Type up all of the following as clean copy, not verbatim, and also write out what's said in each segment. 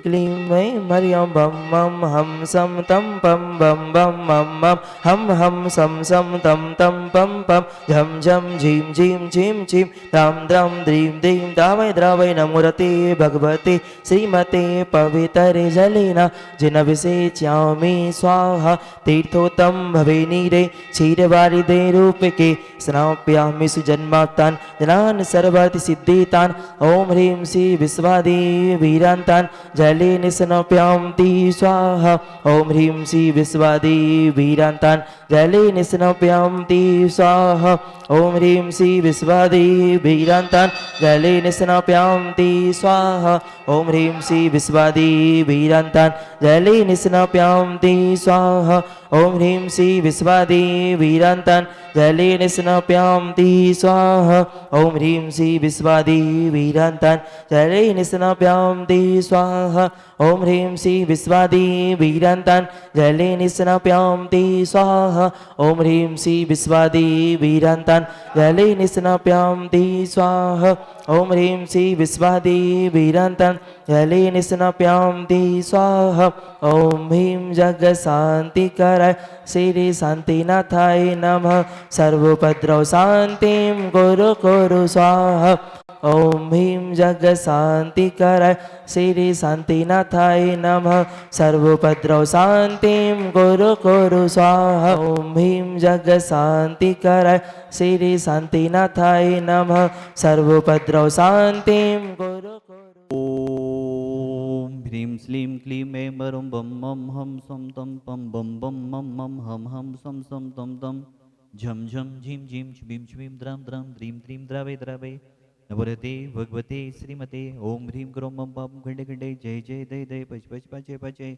क्लीं मैं मरियम बम मम हम सम तम पम बम बम मम मम हम सम तम तम पम पम झम झम झीम झीम झीम झीम द्राम द्राम द्रीम द्रीम दावै द्रावै नमोरते भगवते श्रीमते पवितरे जलेन जिनभिषेच्यामि स्वाहा तीर्थोत्तम भवे नीरे क्षीरवारिदे रूपके स्नाप्यामि सुजन्मात्तान् जनान् सर्वाति सिद्धितान् ॐ ह्रीं श्री विश्वादिवीरान्तान् जलेन स्नाप्यामि स्वाहा ॐ ह्रीं श्री विश्वादिवीरान्तान् जलेन स्नाप्यामि स्वाहा ॐ ह्रीं श्री विश्वादिवीरान्तान् जलेन स्नाप्यामि स्वाहा ॐ ह्रीं श्री विश्वादिवीरान्तान् जलेन स्नाप्यामि स्वाहा ॐ ह्रीं श्री विश्वादिवीरान्तान् जलेन स्नाप्यामि स्वाहा ॐ ह्रीं श्री विश्वादिवीरान्तान् जलेन स्नाप्यामि स्वाहा ॐ ह्रीं श्री विश्वादिवीरान्तान् जलेन स्नाप्यामि स्वाहा ॐ ह्रीं श्री विश्वादिवीरान्तान् जलेन स्नाप्यामि स्वाहा ॐ ह्रीं श्री विश्वादिवीरान्तान् जलेन स्नाप्यामि स्वाहा ॐ ह्रीं जगशान्तिकराय श्री शान्तिनाथाय नमः सर्वोपद्रव शान्तिं कुरु कुरु स्वाहा ॐ ह्रीं जगशान्तिकराय श्री शान्तिनाथाय नमः सर्वोपद्रव शान्तिं कुरु कुरु स्वाहा ॐ ह्रीं जगशान्तिकराय श्री शान्तिनाथाय नमः सर्वोपद्रव शान्तिं कुरु कुरु। ओम ह्रीं श्लीं क्लीं ऐं वरुं बम मम हम सम तम पम बम बम मम मम हम सम तम तम झम झम झीम झीम छबीम छबीम द्राम द्राम द्रीम द्रीम द्रावे द्रावे नवरते भगवते श्रीमते ओम ह्रीं क्रोम मम पाम खंडे खंडे जय जय दय दय पच पच पचे पचे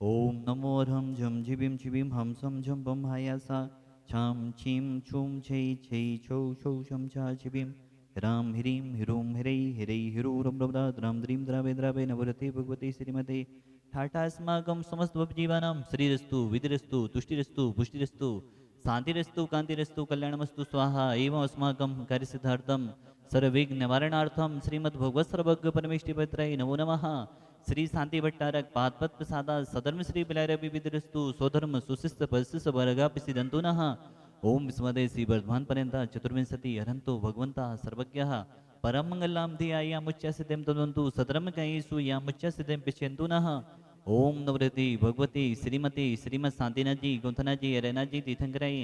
ओम नमो हम झम झिबीम छिबीम हम सम झम बम हायासा छाम छीम छूम छै छै छौ छौ शम छा छिबीम राम ह्रीं ह्रूं ह्रै ह्रै ह्रू रम रम राम द्रीं द्रावे द्रावे नवरते भगवते श्रीमते ठाठास्माकं समस्तभवजीवानां श्रीरस्तु विधिरस्तु तुष्टिरस्तु पुष्टिरस्तु शान्तिरस्तु कान्तिरस्तु कल्याणमस्तु स्वाहा एवं अस्माकं कार्यसिद्धार्थं सर्वविघ्ननिवारणार्थं श्रीमद्भगवत् सर्वज्ञ परमेष्ठिपत्राय नमो नमः श्री शांति भट्टारक पादपद प्रसादा सधर्म श्री बिलारवि विधिरस्तु स्वधर्म सुशिस्त परिशिष्ट वर्गापि सिद्धन्तु नः ओम विस्मदे श्री वर्धमान पर्यंत चतुर्विंशति हरंतो भगवंता सर्वज्ञः परम मंगलां धियाया मुच्च सिद्धिं तद्वन्तु सधर्म कयेषु या मुच्च सिद्धिं पिष्यन्तु नः ओम नवरति भगवती श्रीमती श्रीमद शांतिनाथ जी गोंथना जी अरैना जी तीर्थंकराय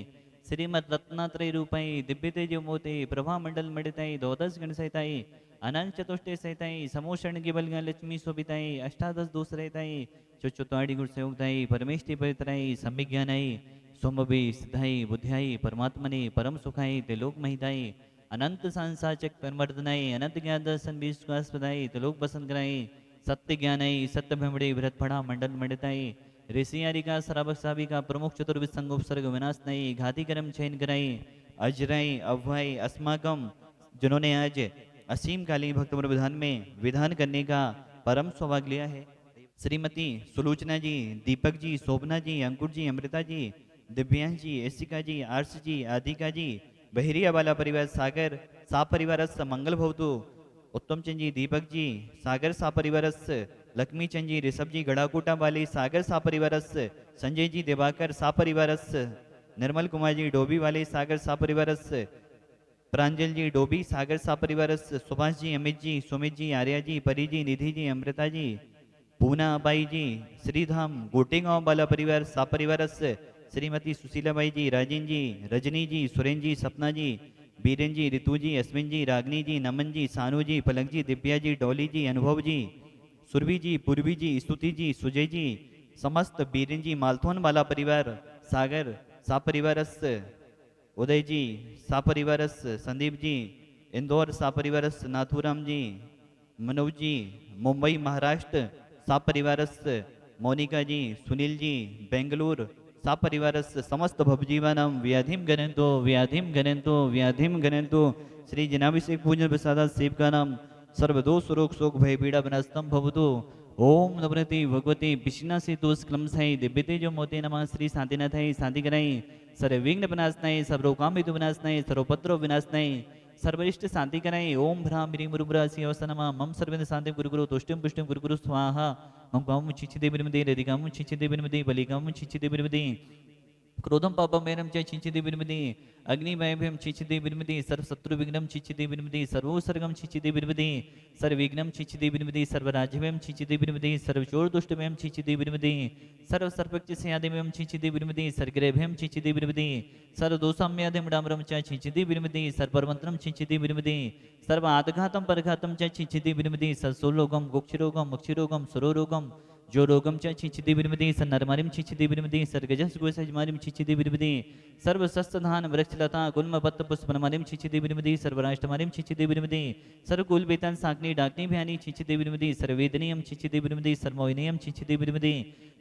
श्रीमद रत्नात्रय रूपाय दिव्य तेज मोते प्रभा मंडल मडिताय द्वादश गण सहिताय अनंत चतुष्टय सहिताय समोषण गिबल लक्ष्मी शोभिताय अष्टादश दोष रहताय चुच्चुताड़ी गुण संयुक्ताय परमेष्टि पवित्राय सम्यक ज्ञानाय सोमभि सिद्धाय बुद्ध्याय परमात्मने परम सुखाय त्रिलोक महिताय अनंत सांसाचक परमर्दनाय अनंत ज्ञान दर्शन विश्वासपदाय त्रिलोक बसन कराय सत्य ज्ञानाय सत्य भ्रमणे भरत फड़ा मंडल मंडिताय ऋषियारिका सराबक साबिका प्रमुख चतुर्विद संगोपसर्ग विनाशनाय घाती कर्म चयन कराय अजराय अभय अस्माकम जिन्होंने आज असीम कालीन भक्त विधान में विधान करने का परम सौभाग्य लिया है श्रीमती सुलोचना जी दीपक जी शोभना जी अंकुर जी अमृता जी दिव्यांश जी एसिका जी आर्ष जी आदिका जी बहरिया वाला परिवार सागर सा परिवार मंगल भवतु उत्तम चंद जी दीपक जी सागर सा परिवार लक्ष्मी चंद जी ऋषभ जी गड़ाकोटा वाली सागर सा परिवार संजय जी दिवाकर सा परिवार निर्मल कुमार जी डोबी वाले सागर सा परिवार प्रांजल जी डोबी सागर सा परिवार सुभाष जी अमित जी सुमित जी आर्या जी परी जी निधि जी अमृता जी पूना अबाई जी श्रीधाम गोटेगांव वाला परिवार सा परिवार श्रीमती सुशीलाबाई जी राजेन जी रजनी जी सुरेन जी सपना जी बीरेन जी ऋतु जी अश्विन जी रागनी जी नमन जी सानू जी पलक जी दिव्या जी डोली जी अनुभव जी सुरभि जी पूर्वी जी स्तुति जी सुजय जी समस्त बीरेन जी मालथोन वाला परिवार सागर सा परिवार उदय जी सा परिवार संदीप जी इंदौर सा परिवार नाथुराम जी मनोज जी मुंबई महाराष्ट्र सा परिवार मोनिका जी सुनील जी बेंगलुरु सा परिवार समस्त भवजीवानां व्याधिं गणयन्तु श्री जनाभिषेक पूजन प्रसादा सेवकानां सर्वदोष रोग शोक भय पीड़ा विनाशनं भवतु ओम नवरति भगवती पिशिनासी दोष क्लमसाई दिव्यतेजो मोते नमः श्री शांतिनाथाय शांतिकराय सर्वविघ्न विनाशनाय सर्वकाम हेतु विनाशनाय सर्वपत्र विनाशनाय सर्वरिष्ट शांति कराएं। ओम भ्राम ह्रीं गुरुभ्रा शिवसनमा मम सर्वेन्द्र शांति गुरु गुरु तुष्टिम पुष्टिम गुरु गुरु स्वाहा मम गाम छिचिदे बिरमदे रदिगाम छिचिदे बिरमदे बलिगाम छिचिदे बिरमदे क्रोधम पापम मेरम च छिचिदे बिरमदे अग्निमयभ्यम छिचिदे बिरमदे सर्व शत्रु विघ्नम छिचिदे बिरमदे सर्वोसर्गम छिचिदे बिरमदे सर्व विघ्नम छिचिदे बिरमदे सर्व राज्यभ्यम छिचिदे बिरमदे सर्व चोर दुष्टभ्यम छिचिदे बिरमदे सर्व सर्पक्ष स्यादिभ्यम छिचिदे बिरमदे सर्गरेभ्यम छिचिदे बिरमदे सर्व दोषाम्यादिम डामरम च छिचिदे बिरमदे सर्वमंत्रम छिचिदे बिरमदे सर्व आदघातम परघातम च छिचिदे बिरमदे सर्वसोलोगम गोक्षरोगम मोक्षरोगम सुरोरोगम जो रोगम च छिचिदे बिरमदे सन्नरमारिम छिचिदे बिरमदे सर्गजस गोसजमारिम छिचिदे बिरमदे सर्व सस्तधान वृक्षलता गुल्म पत्त पुष्पनमारिम छिचिदे बिरमदे सर्वराष्ट्रमारिम छिचिदे बिरमदे सर्व कुल बेतन साकनी डाकनी भयानी छिचिदे बिरमदे सर्वेदनियम छिचिदे बिरमदे सर्वोइनियम छिचिदे बिरमदे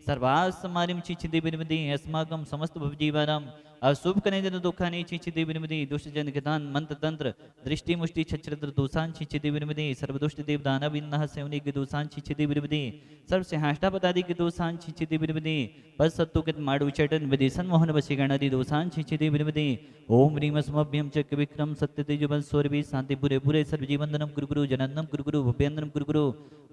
सर्वासमारिम छिचिदे बिरमदे अस्माकम समस्त भवजीवाराम अशुभ कनेजन दुखानि छिचिदे बिरमदे दुष्टजन गतान मंत्र तंत्र दृष्टि मुष्टि छत्रद्र दोषान छिचिदे बिरमदे सर्वदुष्ट देव दानव इन्नह सेवनी के दोषान छिचिदे बिरमदे सर्व सिंहाष्टापदादि के दोषान छिचिदे बिरमदे पद सत्तु के माडु चटन विदेशन मोहन वशीगणादि दोषान छिचिदे बिरमदे ओम ह्रीम स्मभ्यम चक्र विक्रम सत्य तेजबल सौरभि शांति पुरे पुरे सर्वजीवंदनम गुरु गुरु जनन्दम गुरु गुरु भव्यंदनम गुरु गुरु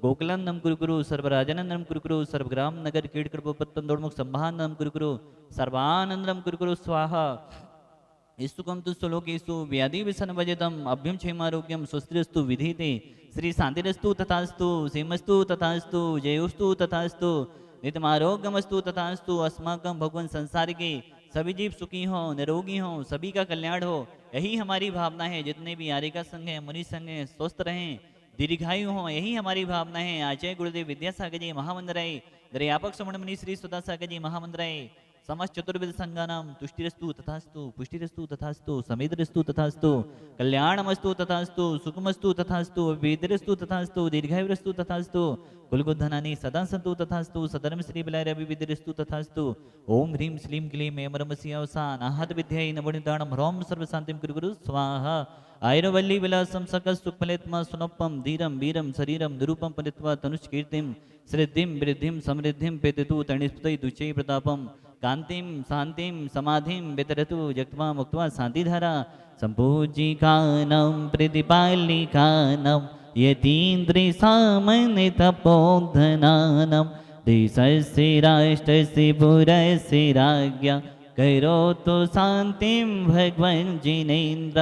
गोकुलंदम गुरु गुरु सर्वराजनंदनम गुरु गुरु सर्वग्राम नगर कीटकृपोपत्तम दोड़मुख संभानम गुरु गुरु सर्वानंदम गुरु गुरु स्वाहा इस्तुकम तु श्लोकेषु व्याधि विसन वजतम अभ्यम क्षेमारोग्यम स्वस्तिरस्तु विधीते श्री शांतिरस्तु तथास्तु सीमस्तु तथास्तु जयोस्तु तथास्तु नितमारोग्यमस्तु तथास्तु अस्माकं भगवान संसार के सभी जीव सुखी हो निरोगी हो सभी का कल्याण हो यही हमारी भावना है। जितने भी आर्यिका संघ है मुनि संघ है स्वस्थ रहें दीर्घायु हो यही हमारी भावना है। आचार्य गुरुदेव विद्यासागर जी महामंडराय दर्यापक श्रवण मुनि श्री सुधा सागर जी महामंडराय समस्त चतुर्विद संगानाम तुष्टिरस्तु तथास्तु पुष्टिरस्तु तथास्तु समेतरस्तु तथास्तु कल्याणमस्तु तथास्तु सुखमस्तु तथास्तु वेदरस्तु तथास्तु दीर्घायुरस्तु तथास्तु कुलगुद्धनानि सदा सन्तु तथास्तु सदरम श्री बलैरविविदरस्तु तथास्तु ओम ह्रीं श्लीं क्लीं एमरमस्यावसान आहत विद्याय नवनिदानं ह्रौं सर्वशान्तिं कुरु गुरु स्वाहा आयुर्वल्ली विलासं सकल सुखफलेत्मा सुनप्पम धीरं वीरं शरीरं निरूपं परित्वा तनुष्कीर्तिं श्रद्धिं वृद्धिं समृद्धिं पेततु तणिस्पतै दुचै प्रतापं कांतिं शांतिं समाधिं वितरतु जक्त्वा मुक्त्वा शांतिधारा संपूजिकानां प्रतिपालिकानां यतीन्द्रियसामन्यतपोधनानां देशस्य राष्ट्रस्य पुरस्य राज्ञा करोतु शान्तिं भगवन् जिनेन्द्र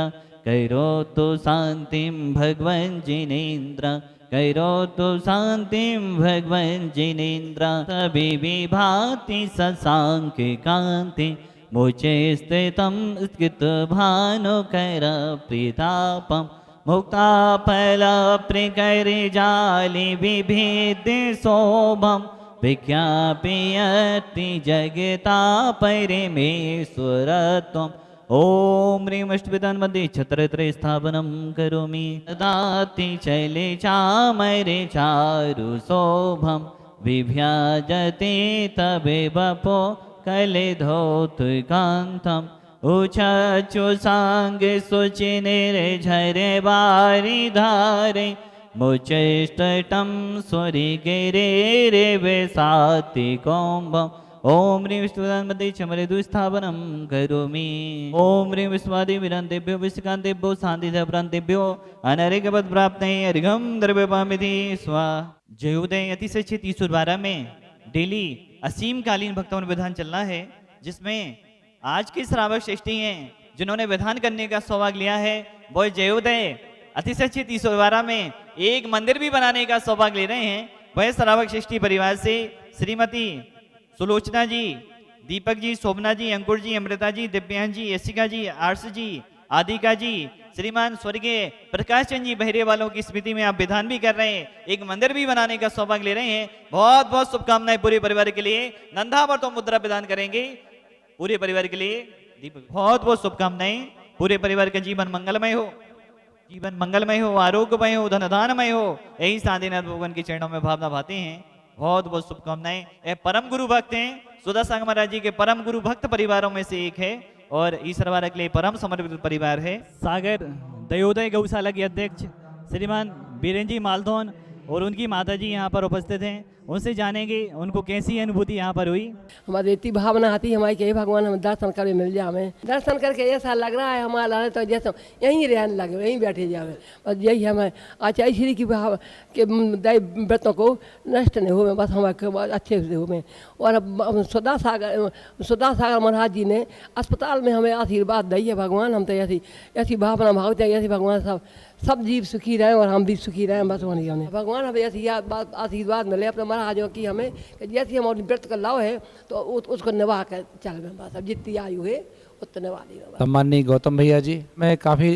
करोतु शान्तिं भगवन् जिनेन्द्र करोतु शान्तिं भगवन् जिनेन्द्र तभी विभाति शशाङ्क कान्ति मोचे स्थितं स्कृतभानुकर प्रतापम् मुक्ताफलप्रकरजालि विभेद्य शोभं विज्ञापयति जगतापरिमेश्वरत्वम् ओम ह्रीं अष्टविधान मध्ये छत्रत्रय स्थापनं करोमि ददाति शैले चामरे चारु शोभं विभ्याजते तवे वपो कलिधौतुकान्तम् उचचु सांगे सुचिनिरे झरे बारी धारे मुचेष्टटं स्वरिगिरे रे वेसाति कौम्बम् ओम ह्रीं विष्णुदान मध्ये चमरेदु स्थापनं करोमि ओम ह्रीं विश्वादि विरन्तेभ्यो विष्कान्तेभ्यो शान्तिधप्रान्तेभ्यो अनरिकपद प्राप्ते अर्घं द्रव्यपामिति स्वा। जयोदय अतिशय 312 में डेली असीमकालीन भक्तों विधान चल रहा है, जिसमें आज के श्रावक श्रेष्ठी हैं जिन्होंने विधान करने का सौभाग्य लिया है। वो जयोदय अतिशय 312 में एक मंदिर भी बनाने का सौभाग्य ले रहे हैं। वह श्रावक श्रेष्ठी परिवार से श्रीमती सुलोचना जी, दीपक जी, शोभना जी, अंकुर जी, अमृता जी, दिव्यांश जी, यशिका जी, आर्ष जी, आदिका जी, श्रीमान स्वर्गीय प्रकाश चंद जी बहरे वालों की स्मृति में आप विधान भी कर रहे हैं, एक मंदिर भी बनाने का सौभाग्य ले रहे हैं। बहुत बहुत शुभकामनाएं पूरे परिवार के लिए। नंदावर तो मुद्रा प्रदान करेंगे पूरे परिवार के लिए। दीपक बहुत बहुत शुभकामनाएं। पूरे परिवार का जीवन मंगलमय हो, जीवन मंगलमय हो, आरोग्यमय हो, धनदानमय हो, यही शांतिनाथ भगवान के चरणों में भावना भाते हैं। बहुत बहुत शुभकामनाएं। ये परम गुरु भक्त हैं, सुधा सांग महाराज जी के परम गुरु भक्त परिवारों में से एक है और ईश्वरवारा के लिए परम समर्पित परिवार है। सागर दयोदय गौशाला के अध्यक्ष श्रीमान बीरेन जी मालधोन और उनकी माता जी यहाँ पर उपस्थित हैं, उनसे जानेंगे उनको कैसी अनुभूति यहाँ पर हुई। हमारी इतनी भावना आती है हमारी कि हे भगवान हम दर्शन करे मिल जाए, हमें दर्शन करके ऐसा लग रहा है हमारा तो जैसे यहीं रहने लगे, यहीं बैठे जावे। बस यही हमें आचार्य श्री की भाव के दैव व्रतों को नष्ट नहीं हुए, बस हमारे अच्छे से हुए। और अब सुधा सागर महाराज जी ने अस्पताल में हमें आशीर्वाद दी है। भगवान हम तो ऐसी भावना भावते हैं, ऐसी भगवान सब जीव सुखी रहें और हम भी सुखी रहें, बस वही हमें भगवान हमें ऐसी आशीर्वाद मिले अपने महाराजों की हमें कि जैसे हम व्रत का लाभ है तो उसको निभा कर चल गए, बस अब जितनी आयु है उतने निभा दी। सम्माननीय गौतम भैया जी, मैं काफ़ी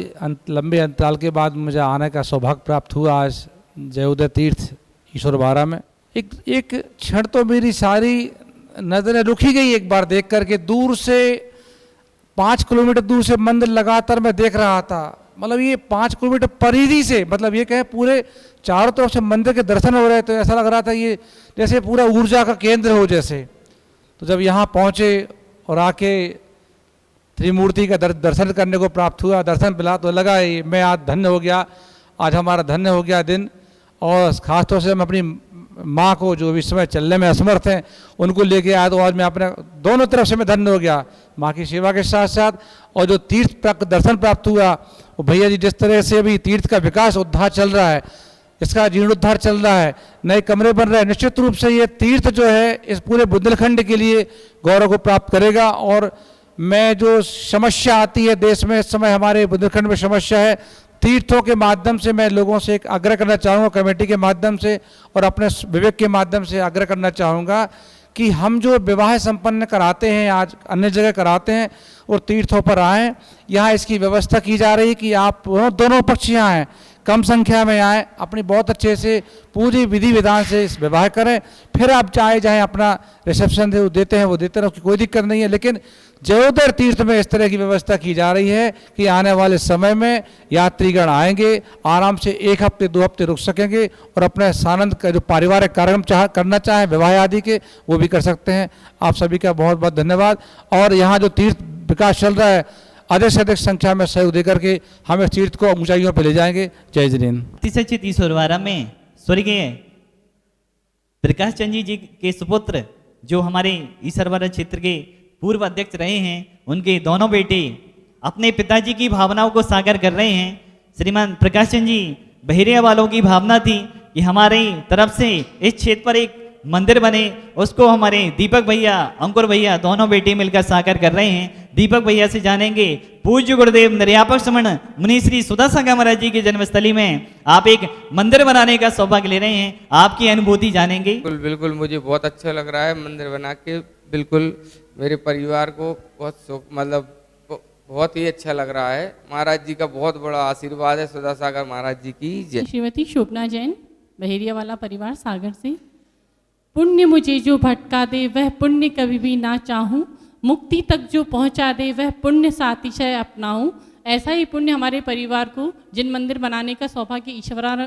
लंबे अंतराल के बाद मुझे आने का सौभाग्य प्राप्त हुआ आज जयोदय तीर्थ ईश्वरवाड़ा में। एक क्षण तो मेरी सारी नज़रें रुकी गई एक बार देख करके, दूर से 5 किलोमीटर दूर से मंदिर लगातार मैं देख रहा था। मतलब ये 5 किलोमीटर परिधि से, मतलब ये कहें पूरे चारों तरफ से मंदिर के दर्शन हो रहे, तो ऐसा लग रहा था ये जैसे पूरा ऊर्जा का केंद्र हो जैसे। तो जब यहाँ पहुँचे और आके त्रिमूर्ति का दर्शन करने को प्राप्त हुआ, दर्शन मिला, तो लगा ये मैं आज धन्य हो गया, आज हमारा धन्य हो गया दिन। और ख़ासतौर से मैं अपनी माँ को जो इस समय चलने में असमर्थ हैं उनको लेके आया, तो आज मैं अपने दोनों तरफ से मैं धन्य हो गया, माँ की सेवा के साथ साथ। और जो तीर्थ दर्शन प्राप्त हुआ, वो भैया जी जिस तरह से अभी तीर्थ का विकास उद्धार चल रहा है, इसका जीर्णोद्धार चल रहा है, नए कमरे बन रहे हैं, निश्चित रूप से ये तीर्थ जो है इस पूरे बुंदेलखंड के लिए गौरव को प्राप्त करेगा। और मैं जो समस्या आती है देश में इस समय, हमारे बुंदेलखंड में समस्या है, तीर्थों के माध्यम से मैं लोगों से एक आग्रह करना चाहूँगा, कमेटी के माध्यम से और अपने विवेक के माध्यम से आग्रह करना चाहूँगा कि हम जो विवाह संपन्न कराते हैं आज अन्य जगह कराते हैं और तीर्थों पर आएँ, यहाँ इसकी व्यवस्था की जा रही है कि आप दोनों पक्ष यहाँ आएँ, कम संख्या में आएँ, अपनी बहुत अच्छे से पूरी विधि विधान से इस विवाह करें, फिर आप चाहे अपना रिसेप्शन देते हैं वो देते रहो, कोई दिक्कत नहीं है। लेकिन जयोदय तीर्थ में इस तरह की व्यवस्था की जा रही है कि आने वाले समय में यात्रीगण आएंगे, आराम से 1 हफ्ते 2 हफ्ते रुक सकेंगे और अपने सानंद का जो पारिवारिक कार्यक्रम करना चाहें विवाह आदि के, वो भी कर सकते हैं। आप सभी का बहुत बहुत धन्यवाद। और यहाँ जो तीर्थ विकास चल रहा है, अधिक से अधिक संख्या में सहयोग देकर के हम इस तीर्थ को ऊंचाइयों पर ले जाएंगे। जय जिनेन्द्र। सचित ईश्वरवाड़ा में स्वर्गीय प्रकाश चंद जी के सुपुत्र जो हमारे ईश्वरवाड़ा क्षेत्र के पूर्व अध्यक्ष रहे हैं, उनके दोनों बेटे अपने पिताजी की भावनाओं को साकार कर रहे हैं। श्रीमान प्रकाश चंद जी बहेरिया वालों की भावना थी कि हमारी तरफ से इस क्षेत्र पर एक मंदिर बने, उसको हमारे दीपक भैया, अंकुर भैया दोनों बेटे मिलकर साकार कर रहे हैं। दीपक भैया से जानेंगे पूज्य गुरुदेव निर्यापक श्रमण मुनि श्री सुधा सागर महाराज जी की जन्मस्थली में आप एक मंदिर बनाने का सौभाग्य ले रहे हैं, आपकी अनुभूति जानेंगे। बिल्कुल मुझे बहुत अच्छा लग रहा है मंदिर बना के, बिल्कुल मेरे परिवार को बहुत बहुत ही अच्छा लग रहा है। महाराज जी का बहुत बड़ा आशीर्वाद है, सुधा सागर महाराज जी की जय। श्रीमती शोभना जैन, बहेरिया वाला परिवार सागर से। पुण्य मुझे जो भटका दे वह पुण्य कभी भी ना चाहूँ, मुक्ति तक जो पहुँचा दे वह पुण्य सातिशय अपनाऊँ। ऐसा ही पुण्य हमारे परिवार को जिन मंदिर बनाने का सौभाग्य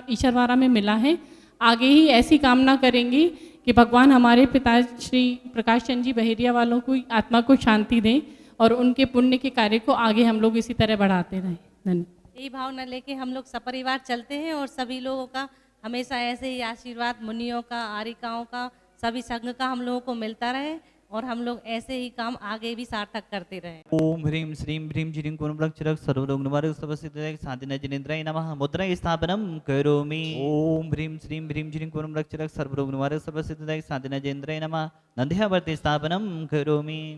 ईश्वरवाड़ा में मिला है, आगे ही ऐसी कामना करेंगे कि भगवान हमारे पिता श्री प्रकाश चंद जी बहेरिया वालों को आत्मा को शांति दें और उनके पुण्य के कार्य को आगे हम लोग इसी तरह बढ़ाते रहें। धन्यवाद। यही भावना लेके हम लोग सपरिवार चलते हैं और सभी लोगों का हमेशा ऐसे ही आशीर्वाद मुनियों का, आरिकाओं का, सभी संघ का हम लोगों को मिलता रहे और हम लोग ऐसे ही काम आगे भी सार्थक करते रहे। ओम ह्रीं श्रीं भ्रीं जिरीं कुर्मलक्षरक सर्वरोगनिवारक सर्वसिद्धिदायक शांतिना जिनेन्द्राय नमः। मुद्रा स्थापनं करोमि। ओम ह्रीं श्रीं भ्रीं जिरीं कुर्मलक्षरक सर्वरोगनिवारक सर्वसिद्धिदायक शांतिना जिनेन्द्राय नमः। नंद्यावर्ती स्थापनं करोमि।